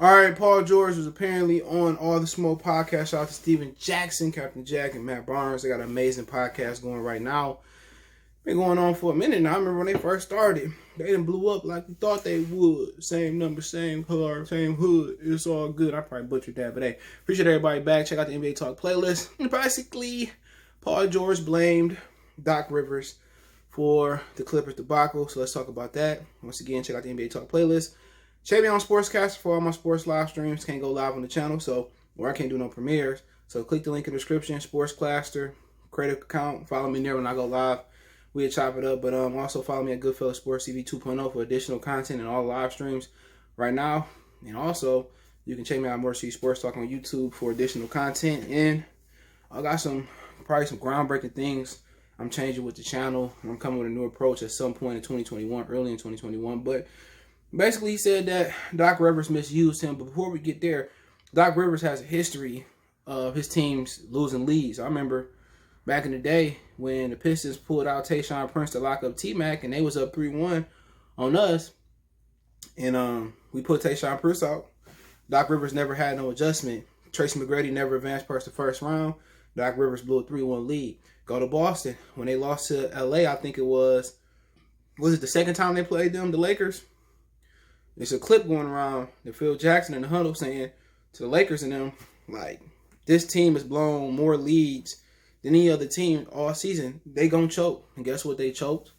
All right, Paul George was apparently on All the Smoke podcast. Shout out to Steven Jackson, Captain Jack, and Matt Barnes. They got an amazing podcast going right now. Been going on for a minute now. I remember when they first started, they didn't blew up like we thought they would. Same number, same car, same hood. It's all good. I probably butchered that, but hey, appreciate everybody back. Check out the NBA Talk playlist. And basically, Paul George blamed Doc Rivers for the Clippers debacle. So let's talk about that. Once again, check out the NBA Talk playlist. Check me on Sportscastr for all my sports live streams. Can't go live on the channel, or I can't do no premieres. So click the link in the description. Sportscastr, create an account. Follow me there when I go live. We'll chop it up. But also follow me at Goodfellas Sports TV 2.0 for additional content and all live streams right now. And also, you can check me out More City Sports Talk on YouTube for additional content. And I got probably some groundbreaking things I'm changing with the channel. I'm coming with a new approach at some point in 2021, early in 2021. But basically, he said that Doc Rivers misused him. But before we get there, Doc Rivers has a history of his teams losing leads. I remember back in the day when the Pistons pulled out Tayshaun Prince to lock up T-Mac, and they was up 3-1 on us, and we put Tayshaun Prince out. Doc Rivers never had no adjustment. Tracy McGrady never advanced past the first round. Doc Rivers blew a 3-1 lead. Go to Boston. When they lost to LA, I think it was it the second time they played them, the Lakers? There's a clip going around that Phil Jackson in the huddle saying to the Lakers and them, like, this team has blown more leads than any other team all season. They gonna choke. And guess what they choked?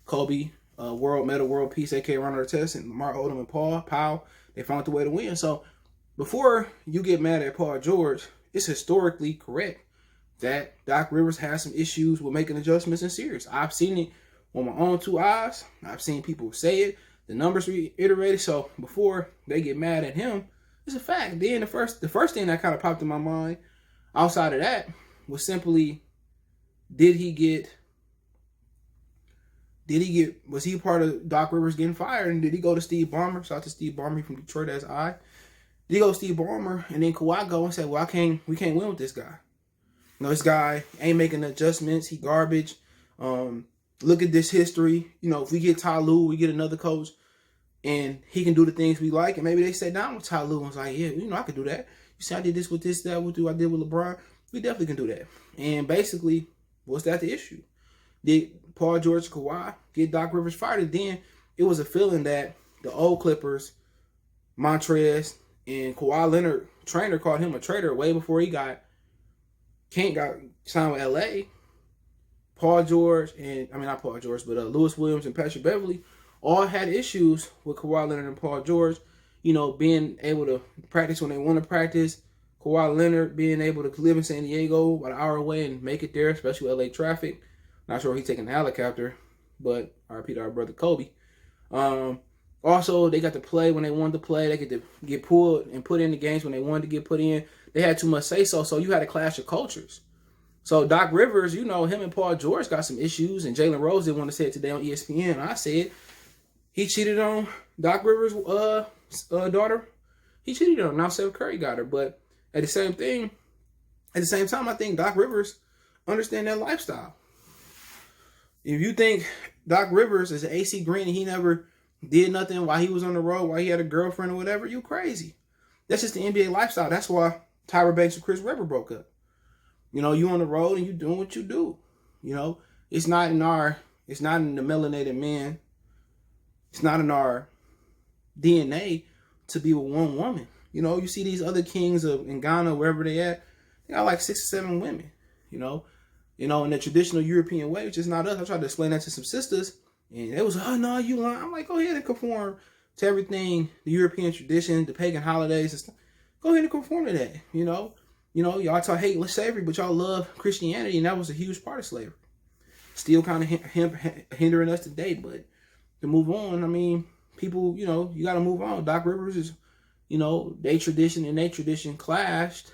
Kobe, world peace, a.k.a. Ron Artest, and Lamar Odom and Powell, they found the way to win. So before you get mad at Paul George, it's historically correct that Doc Rivers has some issues with making adjustments in series. I've seen it with my own two eyes. I've seen people say it. The numbers reiterated. So before they get mad at him, it's a fact. Then the first thing that kind of popped in my mind outside of that was simply, was he part of Doc Rivers getting fired? And did he go to Steve Ballmer? Shout out to Steve Ballmer from Detroit as I. Did he go to Steve Ballmer and then Kawhi go and say, well, we can't win with this guy. This guy ain't making adjustments. He garbage. Look at this history. If we get Ty Lue, we get another coach, and he can do the things we like. And maybe they sat down with Ty Lue and was like, yeah, I could do that. You see, I did this with this, that, what I did with LeBron. We definitely can do that. And basically, was that the issue? Did Paul George, Kawhi get Doc Rivers fired? And then it was a feeling that the old Clippers, Montrez, and Kawhi Leonard, trainer, called him a traitor way before he got signed with LA. Paul George not Paul George, but Lewis Williams and Patrick Beverly all had issues with Kawhi Leonard and Paul George, being able to practice when they want to practice. Kawhi Leonard being able to live in San Diego about an hour away and make it there, especially with LA traffic. Not sure if he's taking the helicopter, but RP to our brother Kobe. Also, they got to play when they wanted to play. They get to get pulled and put in the games when they wanted to get put in. They had too much say-so, so you had a clash of cultures. So Doc Rivers, him and Paul George got some issues, and Jalen Rose didn't want to say it today on ESPN. I said he cheated on Doc Rivers' daughter. He cheated on her. Now Steph Curry got her. But at the same time, I think Doc Rivers understands that lifestyle. If you think Doc Rivers is an AC Green and he never did nothing while he was on the road, while he had a girlfriend or whatever, you crazy. That's just the NBA lifestyle. That's why Tyra Banks and Chris Webber broke up. You on the road and you doing what you do. It's not in the melanated man. It's not in our DNA to be with one woman. You see these other kings in Ghana, wherever they at, they got like 6 or 7 women, in the traditional European way, which is not us. I tried to explain that to some sisters, and it was, oh no, you lying. I'm like, go ahead and conform to everything, the European tradition, the pagan holidays and stuff. Go ahead and conform to that, y'all talk hate slavery, but y'all love Christianity, and that was a huge part of slavery. Still kind of hindering us today, but to move on, people, you got to move on. Doc Rivers is, their tradition clashed,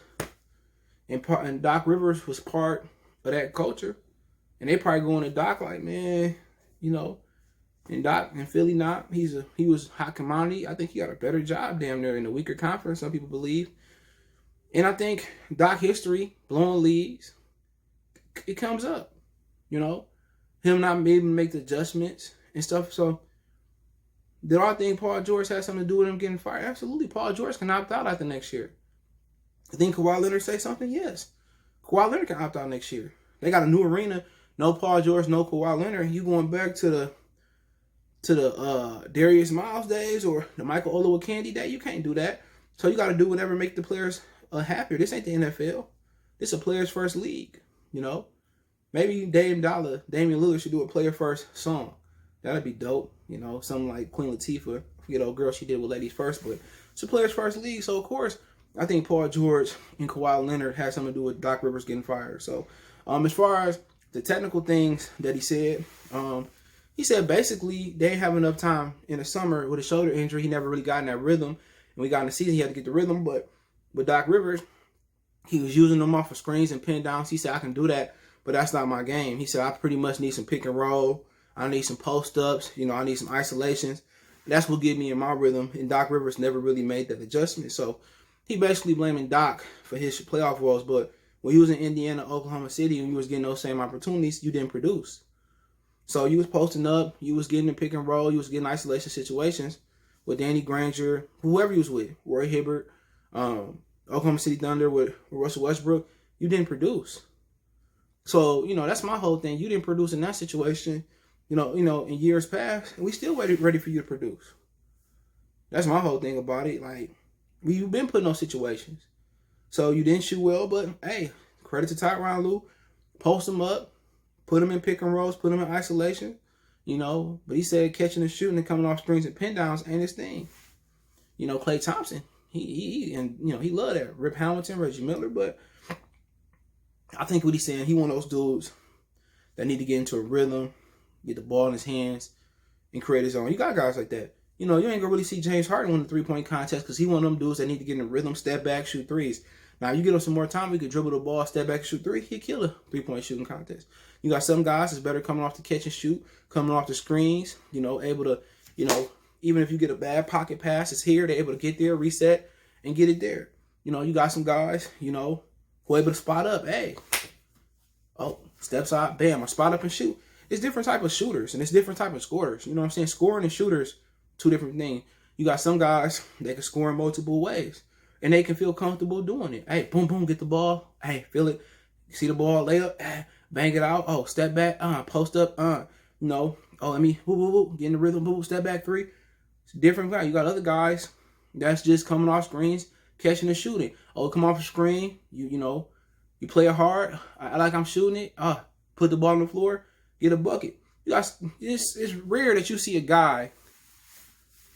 and Doc Rivers was part of that culture, and they probably going to Doc like, man, and Doc in Philly, he was hot commodity. I think he got a better job damn near in the weaker conference, some people believe. And I think Doc history, blowing leads, it comes up, him not maybe make the adjustments and stuff. So Did I think Paul George had something to do with him getting fired? Absolutely. Paul George can opt out after next year. I think Kawhi Leonard say something? Yes. Kawhi Leonard can opt out next year. They got a new arena. No Paul George, no Kawhi Leonard. You going back to the Darius Miles days or the Michael Olowokandi day? You can't do that. So you got to do whatever make the players happier. This ain't the NFL. This is a players first league. Maybe Damian Lillard should do a player first song. That'd be dope. Something like Queen Latifah. I forget old girl she did with Ladies First, but it's a players first league. So of course, I think Paul George and Kawhi Leonard had something to do with Doc Rivers getting fired. So as far as the technical things that he said basically they didn't have enough time in the summer with a shoulder injury. He never really got in that rhythm. And we got in the season, he had to get the rhythm. But with Doc Rivers, he was using them off of screens and pin downs. He said, I can do that, but that's not my game. He said, I pretty much need some pick and roll. I need some post-ups. I need some isolations. That's what get me in my rhythm. And Doc Rivers never really made that adjustment. So he basically blaming Doc for his playoff roles. But when he was in Indiana, Oklahoma City, and you was getting those same opportunities, you didn't produce. So you was posting up. You was getting the pick and roll. You was getting isolation situations with Danny Granger, whoever he was with, Roy Hibbert, Oklahoma City Thunder with Russell Westbrook. You didn't produce. So, that's my whole thing. You didn't produce in that situation. In years past, and we still ready for you to produce. That's my whole thing about it. Like, you've been put in those situations. So you didn't shoot well, but hey, credit to Tyronn Lue. Post them up, put them in pick and rolls, put them in isolation, But he said catching and shooting and coming off screens and pin downs ain't his thing. Klay Thompson, he loved that. Rip Hamilton, Reggie Miller, but I think what he's saying, he one of those dudes that need to get into a rhythm, get the ball in his hands, and create his own. You got guys like that. You ain't gonna really see James Harden win the 3-point contest because he one of them dudes that need to get in a rhythm, step back, shoot threes. Now, you get him some more time, he could dribble the ball, step back, shoot three, he'll kill a 3-point shooting contest. You got some guys that's better coming off the catch and shoot, coming off the screens, able to, even if you get a bad pocket pass, it's here, they're able to get there, reset, and get it there. You got some guys, who are able to spot up. Hey, steps out, bam, or spot up and shoot. It's different type of shooters and it's different type of scorers. You know what I'm saying? Scoring and shooters, two different things. You got some guys that can score in multiple ways and they can feel comfortable doing it. Hey, boom, boom, get the ball. Hey, feel it. See the ball, lay up, bang it out. Oh, step back, post up, let me, get in the rhythm, step back three. It's different guy. You got other guys that's just coming off screens, catching and shooting. Oh, come off the screen, you play it hard. I like I'm shooting it. Put the ball on the floor. Get a bucket. You guys, it's rare that you see a guy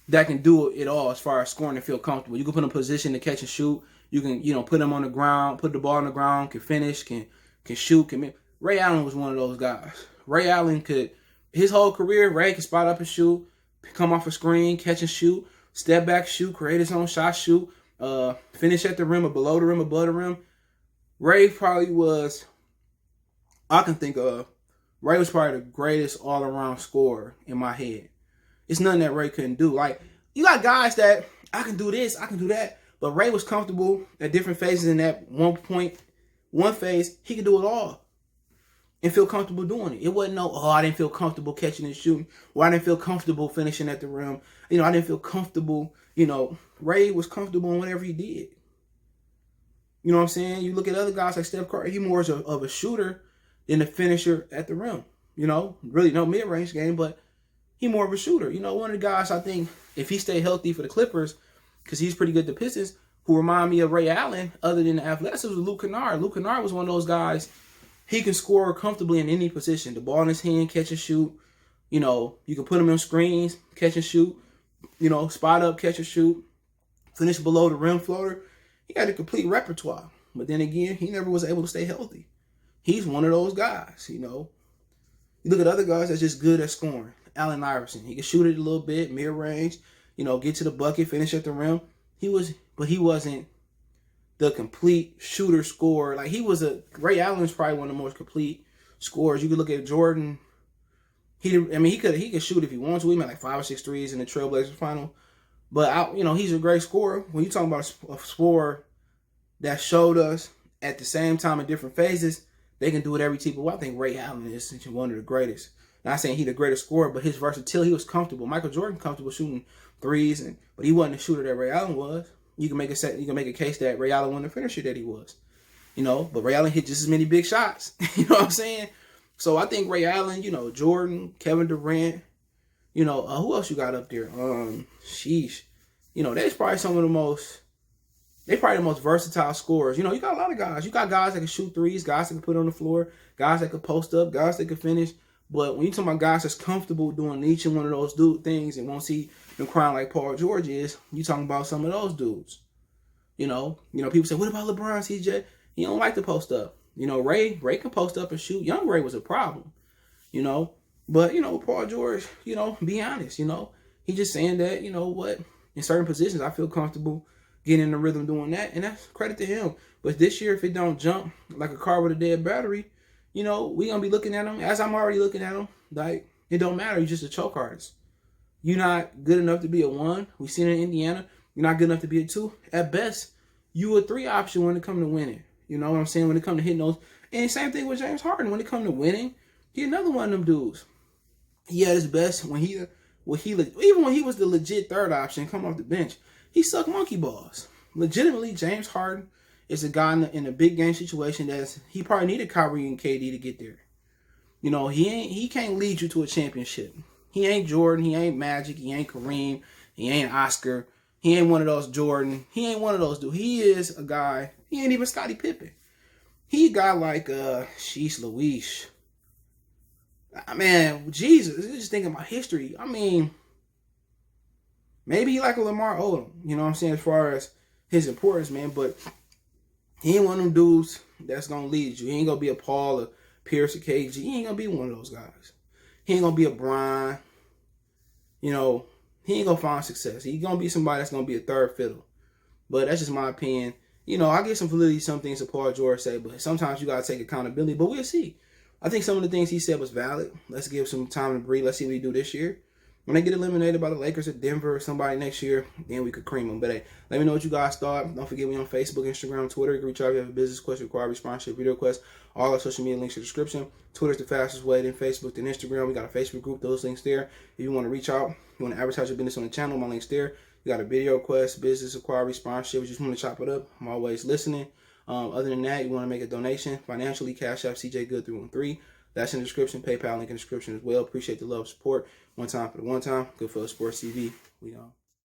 that can do it all as far as scoring and feel comfortable. You can put him in a position to catch and shoot. You can, put him on the ground, put the ball on the ground, can finish, can shoot. Ray Allen was one of those guys. Ray Allen his whole career, Ray could spot up and shoot, come off a screen, catch and shoot, step back, shoot, create his own shot, shoot, finish at the rim or below the rim, above the rim. Ray probably was, I can think of, Ray was probably the greatest all-around scorer in my head. It's nothing that Ray couldn't do. Like, you got guys that, I can do this, I can do that. But Ray was comfortable at different phases in that one phase. He could do it all and feel comfortable doing it. It wasn't I didn't feel comfortable catching and shooting. Or I didn't feel comfortable finishing at the rim. I didn't feel comfortable. Ray was comfortable in whatever he did. You know what I'm saying? You look at other guys like Steph Curry. He more of a shooter than a finisher at the rim. Really no mid-range game, but he more of a shooter. One of the guys I think, if he stay healthy for the Clippers, because he's pretty good at the Pistons, who remind me of Ray Allen, other than the athleticism, was Luke Kennard. Luke Kennard was one of those guys, he can score comfortably in any position. The ball in his hand, catch and shoot. You can put him in screens, catch and shoot. Spot up, catch and shoot. Finish below the rim floater. He had a complete repertoire. But then again, he never was able to stay healthy. He's one of those guys, You look at other guys that's just good at scoring. Allen Iverson, he can shoot it a little bit, mid-range, get to the bucket, finish at the rim. But he wasn't the complete shooter scorer. Like, Ray Allen's probably one of the most complete scorers. You could look at Jordan. He could shoot if he wants to. He made like 5 or 6 threes in the Trailblazers final. But he's a great scorer. When you talking about a scorer that showed us at the same time in different phases, they can do it every type of way. I think Ray Allen is one of the greatest. Not saying he the greatest scorer, but his versatility, he was comfortable. Michael Jordan comfortable shooting threes, but he wasn't the shooter that Ray Allen was. You can make a case that Ray Allen wasn't the finisher that he was. But Ray Allen hit just as many big shots. You know what I'm saying? So I think Ray Allen, Jordan, Kevin Durant, who else you got up there? Sheesh. They're probably the most versatile scorers. You got a lot of guys. You got guys that can shoot threes, guys that can put on the floor, guys that can post up, guys that can finish. But when you talk about guys that's comfortable doing each and one of those things and won't see them crying like Paul George is, you talking about some of those dudes. People say, what about LeBron, CJ? He don't like to post up. Ray can post up and shoot. Young Ray was a problem. But Paul George, be honest, he just saying that, what, in certain positions I feel comfortable getting in the rhythm doing that, and that's credit to him. But this year, if it don't jump like a car with a dead battery, we gonna be looking at him as I'm already looking at him. Like, it don't matter. You're just a choke artist. You're not good enough to be a 1. We seen it in Indiana. You're not good enough to be a 2. At best, you a 3 option when it comes to winning. You know what I'm saying? When it comes to hitting those. And same thing with James Harden. When it comes to winning, he another one of them dudes. He at his best even when he was the legit 3rd option, come off the bench, he sucked monkey balls. Legitimately, James Harden is a guy in a big game situation he probably needed Kyrie and KD to get there. He can't lead you to a championship. He ain't Jordan, he ain't Magic, he ain't Kareem, he ain't Oscar, he ain't one of those Jordan, he ain't one of those dudes. He is a guy, he ain't even Scottie Pippen. He got like sheesh Louise. Man, Jesus, just thinking about history. I mean, maybe he like a Lamar Odom, you know what I'm saying, as far as his importance, man, but he ain't one of them dudes that's going to lead you. He ain't going to be a Paul or Pierce or KG. He ain't going to be one of those guys. He ain't going to be a Brian. He ain't going to find success. He's going to be somebody that's going to be a 3rd fiddle. But that's just my opinion. I get some validity, some things that Paul George say, but sometimes you got to take accountability. But we'll see. I think some of the things he said was valid. Let's give some time to breathe. Let's see what he do this year. When they get eliminated by the Lakers or Denver or somebody next year, then we could cream them. But hey, let me know what you guys thought. Don't forget, we on Facebook, Instagram, Twitter. You can reach out if you have a business question, require sponsorship, video request. All our social media links in the description. Twitter's the fastest way, then Facebook, then Instagram. We got a Facebook group, those links there. If you want to reach out, you want to advertise your business on the channel, my links there. You got a video request, business inquiry, sponsorship. You just want to chop it up. I'm always listening. Other than that, you want to make a donation financially, Cash App, CJ Good 313. That's in the description. PayPal link in the description as well. Appreciate the love and support. One time for the one time. Good for Sports TV. We on.